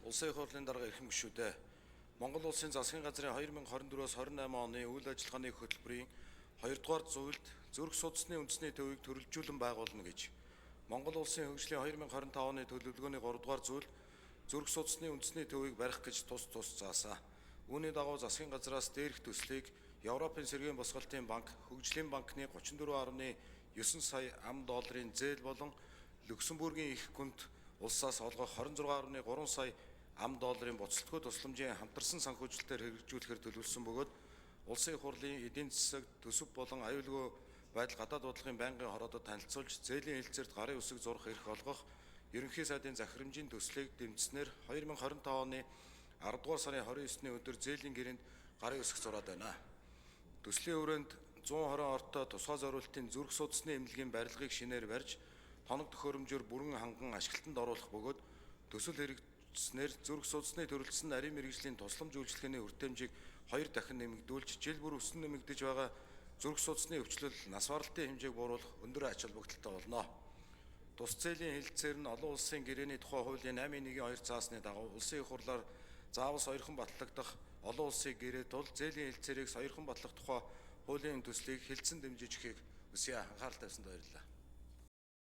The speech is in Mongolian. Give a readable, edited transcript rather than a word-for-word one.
Улсын их хурлын дарга эрхэм гишүүдээ Монгол улсын засгийн газрын 2024-оос 28 оны үйл ажиллагааны хөтөлбөрийн 2 дугаар зүйлд зүрх судасны үндэсний төвийг төрөлжүүлэн байгуулна гэж Монгол улсын хөгжлийн 2025 оны төлөвлөгөөний 3 дугаар зүйл зүрх судасны үндэсний төвийг барих гэж тус заасан. Үүний дагуу засгийн газраас дээрх төслийг Европын сэргээн босголтын банк, хөгжлийн банкны 34.9 сая $, зээл болон Люксембургийн их гүнд улсаас олгох 26.3 сая $, буцалтгүй тусламжийн хамтарсан санхүүжилтээр хэрэгжүүлэхээр төлөвлөсөн бөгөөд улсын их хурлын эдийн засаг, төсөв болон аюулгүй байдал гадаад бодлогын байнгын хороодод танилцуулж зээлийн хэлэлцээрт гарын үсэг зурх эрх олгох ерөнхий сайдын захирамжийн төслийг дэмжснээр 2025 оны 10 дугаар сарын 29-ний өдөр зээлийн гэрээнд гарын үсэг зураад байна. Төслийн хүрээнд 120 ортой тусгай зориултын зүрх судасны эмнэлгийн барилгыг шинээр барьж тоног төхөөрөмжөөр бүрэн ханган ашиглалтанд оруулах бөгөөд төсөл хэрэгжснээр зүрх судасны төрөлцсөн нарийн мэргэжлийн тусламж үйлчилгээний хүртээмжийг 2 дахин нэмэгдүүлж жил бүр өсөн нэмэгдэж байгаа зүрх судасны өвчлөл нас баралтын хэмжээг бууруулах өндөр ач холбогдолтой болно. Тус зээлийн хэлэлцээр нь олон улсын гэрээний тухай хуулийн 8.1-2 заасны дагуу улсын их хурлаар заавал сойрхон батлагдах олон улсын гэрээ тул зээлийн хэлэлцээрийг сойрхон батлах тухай хуулийн төслийг хэлэлцэн дэмжиж өгөхийг хүсье. Анхаарал тавьсанд баярлалаа.